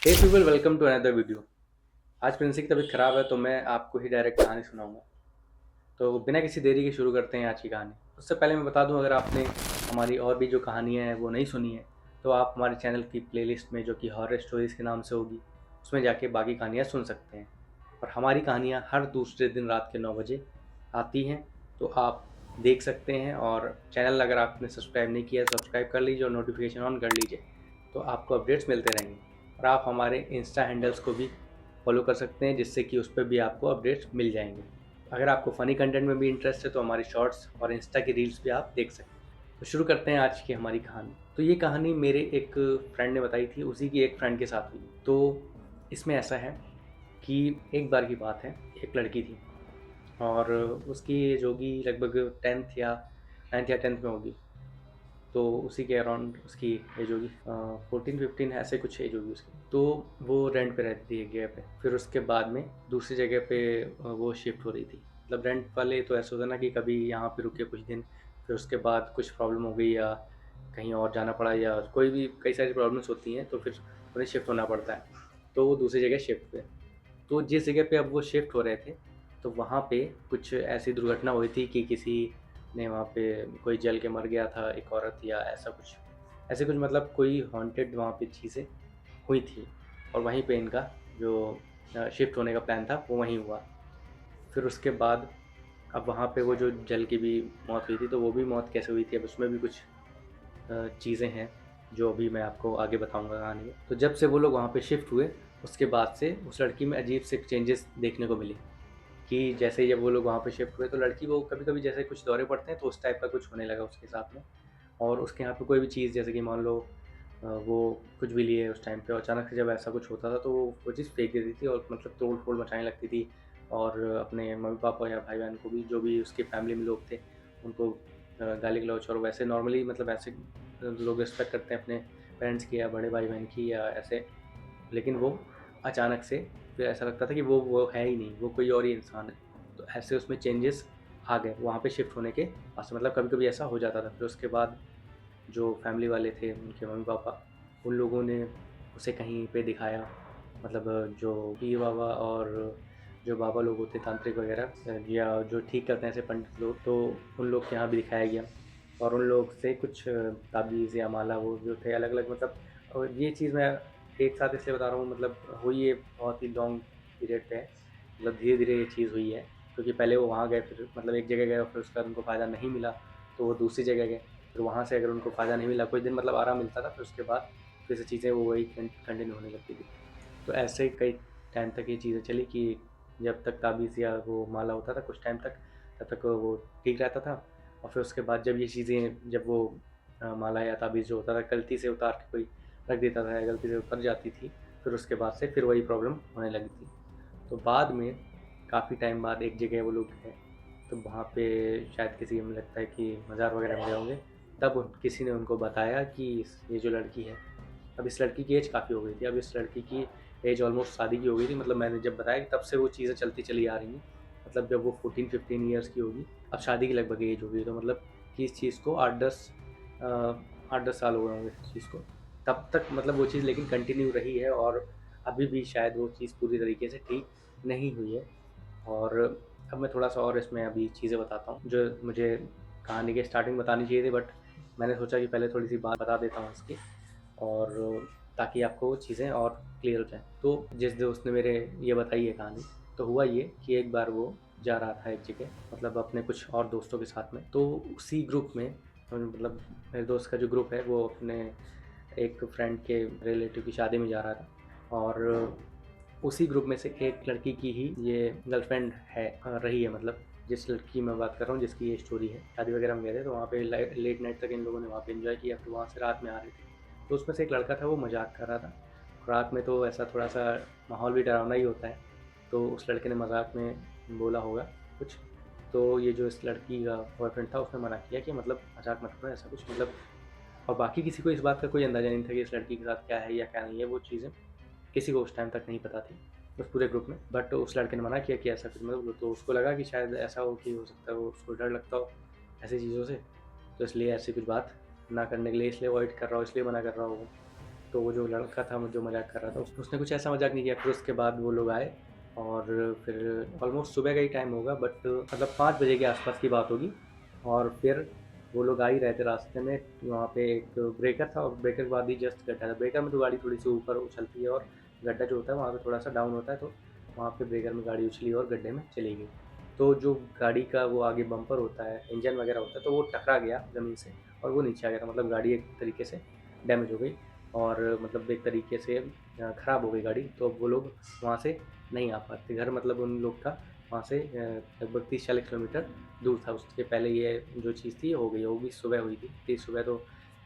Hey people, welcome to another video. आज प्रिंसी की तबीयत ख़राब है तो मैं आपको ही डायरेक्ट कहानी सुनाऊंगा। तो बिना किसी देरी के शुरू करते हैं आज की कहानी। उससे पहले मैं बता दूं, अगर आपने हमारी और भी जो कहानियां हैं वो नहीं सुनी है तो आप हमारे चैनल की प्लेलिस्ट में, जो कि हॉरर स्टोरीज़ के नाम से होगी, उसमें जाके बाकी कहानियाँ सुन सकते हैं। और हमारी कहानियाँ हर दूसरे दिन रात के 9 बजे आती हैं, तो आप देख सकते हैं। और चैनल अगर आपने सब्सक्राइब नहीं किया है सब्सक्राइब कर लीजिए और नोटिफिकेशन ऑन कर लीजिए, तो आपको अपडेट्स मिलते रहेंगे। और आप हमारे इंस्टा हैंडल्स को भी फॉलो कर सकते हैं, जिससे कि उस पर भी आपको अपडेट्स मिल जाएंगे। अगर आपको फ़नी कंटेंट में भी इंटरेस्ट है तो हमारी शॉर्ट्स और इंस्टा की रील्स भी आप देख सकते हैं। तो शुरू करते हैं आज की हमारी कहानी। तो ये कहानी मेरे एक फ्रेंड ने बताई थी, उसी की एक फ्रेंड के साथ हुई। तो इसमें ऐसा है कि एक बार की बात है, एक लड़की थी और उसकी एज होगी लगभग 10th या 9th या 10th में होगी। तो उसी के अराउंड उसकी एज होगी 14-15, ऐसे कुछ एज होगी उसकी। तो वो रेंट पे रहती थी एक जगह पे, फिर उसके बाद में दूसरी जगह पे वो शिफ्ट हो रही थी। मतलब रेंट वाले तो ऐसा होता ना कि कभी यहाँ पे रुके कुछ दिन, फिर उसके बाद कुछ प्रॉब्लम हो गई या कहीं और जाना पड़ा या कोई भी कई सारी प्रॉब्लम्स होती हैं, तो फिर उन्हें शिफ्ट होना पड़ता है। तो वो दूसरी जगह शिफ्ट हुए। तो जिस जगह पे अब वो शिफ्ट हो रहे थे, तो वहाँ पे कुछ ऐसी दुर्घटना हुई थी कि किसी ने वहाँ पे कोई जल के मर गया था, एक औरत या ऐसे कुछ मतलब कोई हॉन्टेड वहाँ पे चीज़ें हुई थी। और वहीं पे इनका जो शिफ्ट होने का प्लान था वो वहीं हुआ। फिर उसके बाद अब वहाँ पे वो जो जल की भी मौत हुई थी, तो वो भी मौत कैसे हुई थी, अब उसमें भी कुछ चीज़ें हैं जो अभी मैं आपको आगे बताऊंगा कहानी में। तो जब से वो लोग वहाँ पे शिफ्ट हुए, उसके बाद से उस लड़की में अजीब से चेंजेस देखने को मिले। कि जैसे ही जब वो लोग वहाँ पे शिफ्ट हुए, तो लड़की वो कभी कभी जैसे कुछ दौरे पड़ते हैं तो उस टाइप का कुछ होने लगा उसके साथ में। और उसके यहाँ पे कोई भी चीज़, जैसे कि मान लो वो कुछ भी लिए उस टाइम पे, और अचानक से जब ऐसा कुछ होता था तो वो चीज़ फेंक देती थी और मतलब तोड़ फोड़ मचाने लगती थी। और अपने मम्मी पापा या भाई बहन को भी, जो भी उसकी फैमिली में लोग थे, उनको गाली गलौज। और वैसे नॉर्मली मतलब ऐसे लोग रिस्पेक्ट करते हैं अपने पेरेंट्स की या बड़े भाई बहन की या ऐसे। लेकिन वो अचानक से फिर ऐसा लगता था कि वो है ही नहीं, वो कोई और ही इंसान है। तो ऐसे उसमें चेंजेस आ गए वहाँ पे शिफ्ट होने के बाद से। मतलब कभी कभी ऐसा हो जाता था। फिर उसके बाद जो फैमिली वाले थे, उनके मम्मी पापा, उन लोगों ने उसे कहीं पे दिखाया। मतलब जो पीर बाबा और जो बाबा लोग होते तांत्रिक वगैरह, या जो ठीक करते हैं ऐसे पंडित लोग, तो उन लोग के यहाँ भी दिखाया गया। और उन लोग से कुछ ताबीज़ या माला वो जो थे अलग अलग, मतलब। और ये चीज़ मैं एक साथ इसलिए बता रहा हूँ, मतलब हुई ये बहुत ही लॉन्ग पीरियड पे है। मतलब धीरे धीरे ये चीज़ हुई है, क्योंकि पहले वो वहाँ गए, फिर मतलब एक जगह गए और फिर उसका उनको फ़ायदा नहीं मिला, तो वो दूसरी जगह गए। फिर वहाँ से अगर उनको फ़ायदा नहीं मिला, कुछ दिन मतलब आराम मिलता था, फिर उसके बाद फिर से चीज़ें वो वही कंटिन्यू होने लगती थी। तो ऐसे ही कई टाइम तक ये चीज़ें चली कि जब तक ताबीज़ या वो माला होता था कुछ टाइम तक, तब तक वो ठीक रहता था। और फिर उसके बाद जब ये चीज़ें, जब वो माला या ताबीज़ जो होता था गलती से उतार के कोई रख देता था या गलती से उतर जाती थी, फिर उसके बाद से फिर वही प्रॉब्लम होने लगी थी। तो बाद में काफ़ी टाइम बाद एक जगह वो लोग गए, तो वहाँ पे शायद किसी, हमें लगता है कि मज़ार वगैरह में गए होंगे। तब किसी ने उनको बताया कि ये जो लड़की है, अब इस लड़की की एज काफ़ी हो गई थी। अब इस लड़की की एज ऑलमोस्ट शादी की हो गई थी। मतलब मैंने जब बताया कि तब से वो चीज़ें चलती चली आ रही हैं। मतलब जब वो 14-15 ईयर्स की होगी, अब शादी की लगभग एज हो गई, तो मतलब कि इस चीज़ को 8-10 साल हो गए होंगे इस चीज़ को। तब तक मतलब वो चीज़ लेकिन कंटिन्यू रही है, और अभी भी शायद वो चीज़ पूरी तरीके से ठीक नहीं हुई है। और अब मैं थोड़ा-सा और इसमें अभी चीज़ें बताता हूँ, जो मुझे कहानी के स्टार्टिंग बतानी चाहिए थी, बट मैंने सोचा कि पहले थोड़ी-सी बात बता देता हूँ इसकी, और ताकि आपको चीज़ें और क्लियर हो जाएँ। तो जिस दोस्त ने मेरे ये बताई है कहानी, तो हुआ ये कि एक बार वो जा रहा था एक जगह, मतलब अपने कुछ और दोस्तों के साथ में। तो उसी ग्रुप में मतलब मेरे दोस्त का जो ग्रुप है वो अपने एक फ्रेंड के रिलेटिव की शादी में जा रहा था। और उसी ग्रुप में से एक लड़की की ही ये गर्लफ्रेंड है, रही है। मतलब जिस लड़की की मैं बात कर रहा हूँ, जिसकी ये स्टोरी है, शादी वगैरह में गए थे तो वहाँ पे लेट नाइट तक इन लोगों ने वहाँ पे एंजॉय किया, फिर वहाँ से रात में आ रहे थे। तो उसमें से एक लड़का था, वो मजाक कर रहा था। रात में तो ऐसा थोड़ा सा माहौल भी डरावना ही होता है, तो उस लड़के ने मजाक में बोला होगा कुछ। तो ये जो इस लड़की का बॉयफ्रेंड था, उसने मना किया कि मतलब मजाक मत करो, ऐसा कुछ मतलब। और बाकी किसी को इस बात का कोई अंदाज़ा नहीं था कि इस लड़की के साथ क्या है या क्या नहीं है, वो चीज़ें किसी को उस टाइम तक नहीं पता थी उस पूरे ग्रुप में। बट उस लड़के ने मना किया कि ऐसा कुछ मतलब, तो उसको लगा कि शायद ऐसा हो कि हो सकता है वो, उसको डर लगता हो ऐसी चीज़ों से, तो इसलिए ऐसी कुछ बात ना करने के लिए, इसलिए अवॉइड कर रहा हो, इसलिए मना कर रहा हो वो। तो वो जो लड़का था जो मज़ाक कर रहा था उसने कुछ ऐसा मज़ाक नहीं किया। फिर उसके बाद वो लोग आए और फिर ऑलमोस्ट सुबह का ही टाइम होगा, बट मतलब 5 बजे के आस-पास की बात होगी। और फिर वो लोग आ ही रहे थे रास्ते में, वहाँ पे एक ब्रेकर था और ब्रेकर के बाद ही जस्ट गड्ढा था। ब्रेकर में तो गाड़ी थोड़ी-सी ऊपर उछलती है और गड्ढा जो होता है वहाँ पे थोड़ा-सा डाउन होता है, तो वहाँ पे ब्रेकर में गाड़ी उछली और गड्ढे में चली गई। तो जो गाड़ी का वो आगे बम्पर होता है, इंजन वगैरह होता है, तो वो टकरा गया ज़मीन से और वो नीचे आ गया था। मतलब गाड़ी एक तरीके से डैमेज हो गई और मतलब एक तरीके से ख़राब हो गई गाड़ी। तो अब वो लोग वहाँ से नहीं आ पाते। घर मतलब उन लोग का वहाँ से लगभग 30-40 किलोमीटर दूर था। उसके पहले ये जो चीज़ थी हो गई, वो भी सुबह हुई थी। इतनी सुबह तो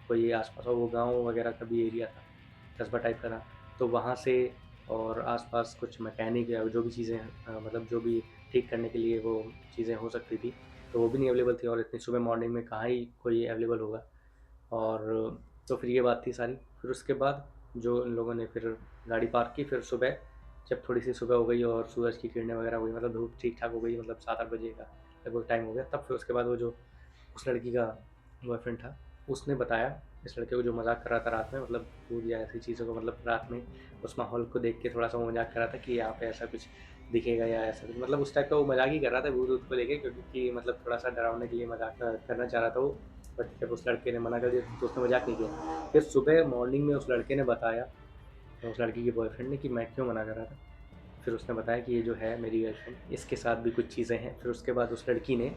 कोई आस-पास वो गाँव वगैरह का भी एरिया था, कस्बा टाइप का था। तो वहाँ से और आस-पास कुछ मैकेनिक या जो भी चीज़ें मतलब जो भी ठीक करने के लिए वो चीज़ें हो सकती थी, तो वो भी नहीं अवेलेबल थी और इतनी सुबह मॉर्निंग में कहाँ ही कोई अवेलेबल होगा। और तो फिर ये बात थी सारी। फिर उसके बाद जो इन लोगों ने फिर गाड़ी पार्क की, फिर सुबह जब थोड़ी-सी सुबह हो गई और सूरज की किरणें वगैरह हो गई, मतलब धूप ठीक-ठाक हो गई, मतलब 7-8 बजे का लगभग टाइम हो गया, तब फिर उसके बाद वो जो उस लड़की का बॉयफ्रेंड था, उसने बताया इस लड़के को जो मज़ाक कर रहा था रात में, मतलब दूध या ऐसी चीज़ों को, मतलब रात में उस माहौल को देख के थोड़ा-सा वो मज़ाक कर रहा था कि यहाँ पे ऐसा कुछ दिखेगा या ऐसा कुछ, मतलब उस टाइप का वो मज़ाक ही कर रहा था भूत-वूत को लेके, क्योंकि मतलब थोड़ा-सा डरावने के लिए मज़ाक करना चाह रहा था वो। बट जब उस लड़के ने मना कर दिया तो उसने मज़ाक नहीं किया। फिर सुबह मॉर्निंग में उस लड़के ने बताया, उस लड़की के बॉयफ्रेंड ने, कि मैं क्यों मना कर रहा था। फिर उसने बताया कि ये जो है मेरी गर्लफ्रेंड, इसके साथ भी कुछ चीज़ें हैं। फिर उसके बाद उस लड़की ने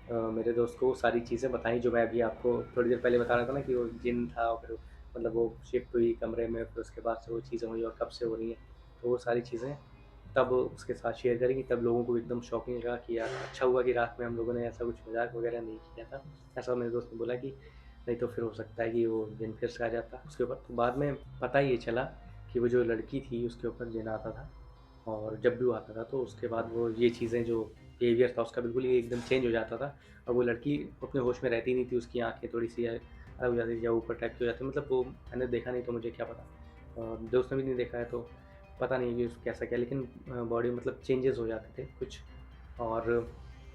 मेरे दोस्त को वो सारी चीज़ें बताई जो मैं अभी आपको थोड़ी देर पहले बता रहा था ना, कि वो जिन था और फिर मतलब वो शिफ्ट हुई कमरे में, फिर उसके बाद से वो चीज़ें हुई और कब से हो रही हैं। तो वो सारी चीज़ें तब उसके साथ शेयर करी, तब लोगों को एकदम शॉकिंग लगा कि यार अच्छा हुआ कि रात में हम लोगों ने ऐसा कुछ मज़ाक वगैरह नहीं किया था। ऐसा मेरे दोस्त ने बोला कि नहीं तो फिर हो सकता है कि वो जिन फिर से आ जाता उसके ऊपर। तो बाद में पता ये चला कि वो जो लड़की थी उसके ऊपर जिन आता था, और जब भी वो आता था तो उसके बाद वो ये चीज़ें जो बिहेवियर था उसका बिल्कुल ही एकदम चेंज हो जाता था और वो लड़की अपने होश में रहती नहीं थी। उसकी आँखें थोड़ी-सी अलग हो जाती थी या ऊपर टाइप की हो जाती, मतलब वो मैंने देखा नहीं तो मुझे क्या पता। दोस्त ने भी नहीं देखा है तो पता नहीं कि उसको कैसा क्या, लेकिन बॉडी मतलब चेंजेस हो जाते थे कुछ, और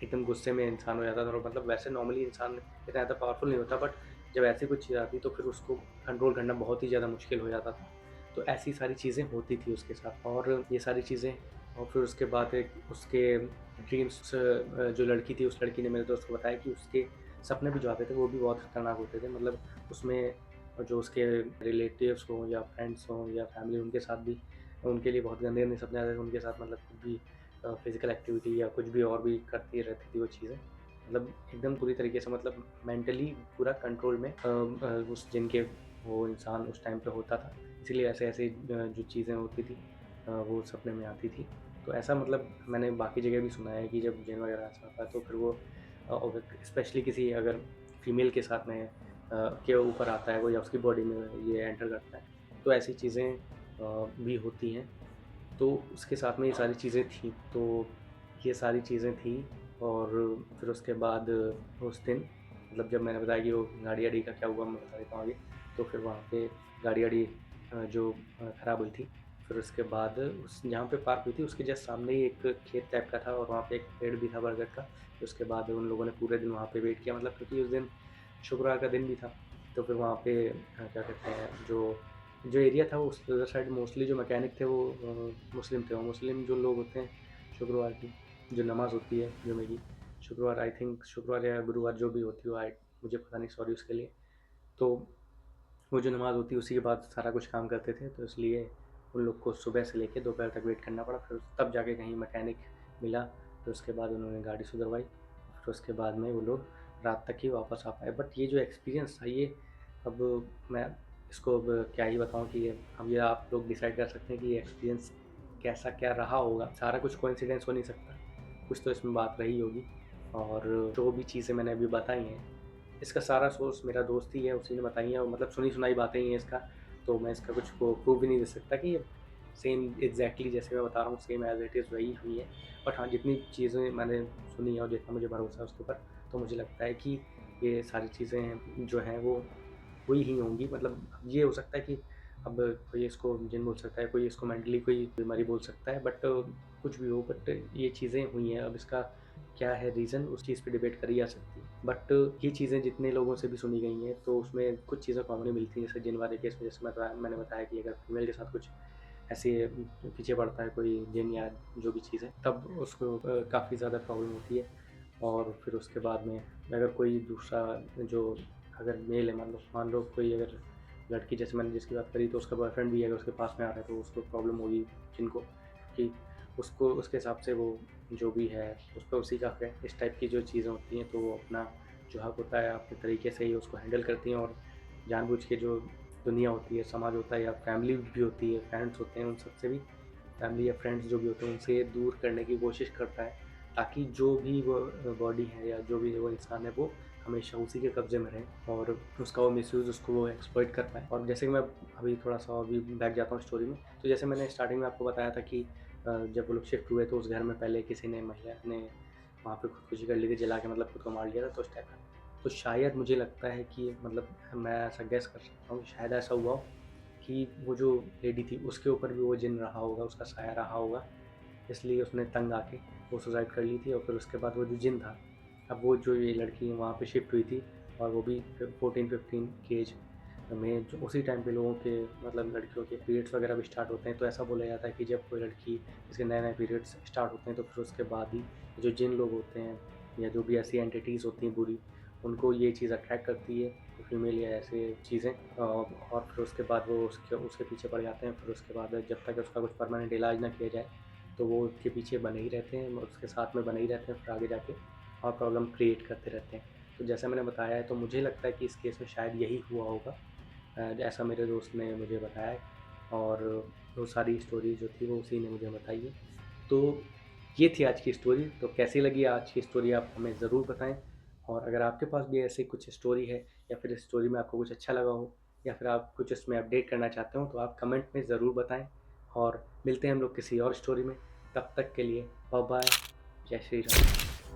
एकदम गुस्से में इंसान हो जाता था। और मतलब वैसे नॉर्मली इंसान इतना ज़्यादा पावरफुल नहीं होता, बट जब ऐसी कुछ चीज़ आती तो फिर उसको कंट्रोल करना बहुत ही ज़्यादा मुश्किल हो जाता था। तो ऐसी सारी चीज़ें होती थी उसके साथ, और ये सारी चीज़ें। और फिर उसके बाद एक उसके ड्रीम्स, जो लड़की थी उस लड़की ने मेरे दोस्त को बताया कि उसके सपने भी जो आते थे वो भी बहुत खतरनाक होते थे। मतलब उसमें जो उसके रिलेटिव्स हों या फ्रेंड्स हों या फैमिली, उनके साथ भी उनके लिए बहुत गंदे-गंदे सपने आते थे उनके साथ। मतलब कुछ भी फिज़िकल एक्टिविटी या कुछ भी और भी करती रहती थी वो चीज़ें। मतलब एकदम पूरी तरीके से, मतलब मेंटली पूरा कंट्रोल में उस जिनके वो इंसान उस टाइम पे होता था। इसीलिए ऐसे-ऐसे जो चीज़ें होती थी वो सपने में आती थी। तो ऐसा मतलब मैंने बाकी जगह भी सुना है कि जब जिन वगैरह ऐसा होता है तो फिर वो स्पेशली किसी अगर फीमेल के साथ में के ऊपर आता है वो या उसकी बॉडी में ये एंटर करता है, तो ऐसी चीज़ें भी होती हैं। तो उसके साथ में ये सारी चीज़ें थी। तो ये सारी चीज़ें थी। और फिर उसके बाद उस दिन मतलब जब मैंने बताया कि वो गाड़ी-वाड़ी का क्या हुआ मैं बता देता हूँ आगे। तो फिर वहाँ पे गाड़ी-वाड़ी जो ख़राब हुई थी। फिर उसके बाद उस जहाँ पे पार्क हुई थी उसके जस्ट सामने ही एक खेत टाइप का था और वहाँ पे एक पेड़ भी था बरगद का। फिर उसके बाद उन लोगों ने पूरे दिन वहाँ पे वेट किया, मतलब क्योंकि उस दिन शुक्रवार का दिन भी था। तो फिर वहाँ पे क्या कहते हैं, जो एरिया था उस उधर साइड मोस्टली जो मैकेनिक थे वो मुस्लिम थे। और मुस्लिम जो लोग होते हैं, शुक्रवार की जो नमाज़ होती है जुमे की, शुक्रवार आई थिंक शुक्रवार या गुरुवार जो भी होती हो, आई मुझे पता नहीं, सॉरी उसके लिए। तो वो जो नमाज़ होती है उसी के बाद सारा कुछ काम करते थे, तो इसलिए उन लोग को सुबह से लेके दोपहर तक वेट करना पड़ा। फिर तब जाके कहीं मैकेनिक मिला, फिर उसके बाद उन्होंने गाड़ी सुधरवाई। फिर उसके बाद में वो लोग रात तक ही वापस आ पाए। बट ये जो एक्सपीरियंस था ये, अब मैं इसको अब क्या ही बताऊँ कि अब ये आप लोग डिसाइड कर सकते हैं कि ये एक्सपीरियंस कैसा क्या रहा होगा। सारा कुछ कोइंसिडेंस हो नहीं सकता, कुछ तो इसमें बात रही होगी। और जो भी चीज़ें मैंने अभी बताई हैं, इसका सारा सोर्स मेरा दोस्त ही है, उसी ने बताई हैं और मतलब सुनी-सुनाई बातें ही हैं इसका। तो मैं इसका कुछ को प्रूव भी नहीं दे सकता कि सेम एग्ज़ैक्टली जैसे मैं बता रहा हूँ सेम एज़ इट इज़ वही हुई है। बट हाँ, जितनी चीज़ें मैंने सुनी है और जितना मुझे भरोसा है उसके ऊपर, तो मुझे लगता है कि ये सारी चीज़ें जो हैं वो हुई ही होंगी। मतलब अब ये हो सकता है कि अब कोई इसको जिन बोल सकता है, कोई इसको मेंटली कोई बीमारी बोल सकता है, बट कुछ भी हो, बट ये चीज़ें हुई हैं। अब इसका क्या है रीज़न, उस चीज़ पे डिबेट करी जा सकती है। बट ये चीज़ें जितने लोगों से भी सुनी गई हैं तो उसमें कुछ चीज़ें कॉमन मिलती हैं। जैसे जिन वाले केस में, जैसे मैंने बताया कि अगर फीमेल के साथ कुछ ऐसे पीछे पड़ता है कोई जिन या जो भी चीज़ है, तब उसको काफ़ी ज़्यादा प्रॉब्लम होती है। और फिर उसके बाद में अगर कोई दूसरा जो अगर मेल है, मान लो कोई अगर लड़की, जैसे मैंने जिसकी बात करी, तो उसका बॉयफ्रेंड भी अगर उसके पास में आ रहा है तो उसको प्रॉब्लम होगी जिनको, कि उसको उसके हिसाब से वो जो भी है उस पर उसी का है। इस टाइप की जो चीज़ें होती हैं तो वो अपना जो हक होता है अपने तरीके से ही उसको हैंडल करती हैं, और जानबूझ के जो दुनिया होती है, समाज होता है या फैमिली भी होती है, फ्रेंड्स होते हैं, उन सब से भी, फैमिली या फ्रेंड्स जो भी होते हैं उनसे दूर करने की कोशिश करता है, ताकि जो भी वो बॉडी है या जो भी वो इंसान है वो हमेशा उसी के कब्ज़े में रहे और उसका वो मिसयूज़, उसको वो एक्सप्लॉइट कर पाए। और जैसे कि मैं अभी थोड़ा-सा अभी बैक जाता हूँ स्टोरी में, तो जैसे मैंने स्टार्टिंग में आपको बताया था कि जब वो लोग शिफ्ट हुए तो उस घर में पहले किसी ने, महिला ने वहाँ पे खुदकुशी कर ली थी, जला के मतलब खुद को मार लिया था, तो उस टाइप का। तो शायद मुझे लगता है कि मतलब मैं ऐसा गेस कर सकता हूँ कि शायद ऐसा हुआ हो कि वो जो लेडी थी उसके ऊपर भी वो जिन रहा होगा, उसका साया रहा होगा, इसलिए उसने तंग आके वो सुसाइड कर ली थी। और फिर उसके बाद वो जो जिन था, अब वो जो ये लड़की वहाँ पे शिफ्ट हुई थी, और वो भी 14-15 की एज में, जो उसी टाइम पे लोगों के मतलब लड़कियों के पीरियड्स वगैरह भी स्टार्ट होते हैं। तो ऐसा बोला जाता है कि जब कोई लड़की, जिसके नए-नए पीरियड्स स्टार्ट होते हैं, तो फिर उसके बाद ही जो जिन लोग होते हैं या जो भी ऐसी एंटिटीज़ होती हैं बुरी, उनको ये चीज़ अट्रैक्ट करती है, फीमेल या ऐसे चीज़ें। और फिर उसके बाद वो उसके उसके पीछे पड़ जाते हैं। फिर उसके बाद जब तक उसका कुछ परमानेंट इलाज ना किया जाए तो वो उसके पीछे बने ही रहते हैं, उसके साथ में बने ही रहते हैं, फिर आगे जाके और प्रॉब्लम क्रिएट करते रहते हैं। तो जैसा मैंने बताया है, तो मुझे लगता है कि इस केस में शायद यही हुआ होगा, ऐसा मेरे दोस्त ने मुझे बताया है, और वो सारी स्टोरी जो थी वो उसी ने मुझे बताई है। तो ये थी आज की स्टोरी। तो कैसी लगी आज की स्टोरी आप हमें ज़रूर बताएं, और अगर आपके पास भी ऐसी कुछ स्टोरी है या फिर इस स्टोरी में आपको कुछ अच्छा लगा हो या फिर आप कुछ इसमें अपडेट करना चाहते हो, तो आप कमेंट में ज़रूर बताएं। और मिलते हैं हम लोग किसी और स्टोरी में। तब तक के लिए बाय बाय, जय श्री राम।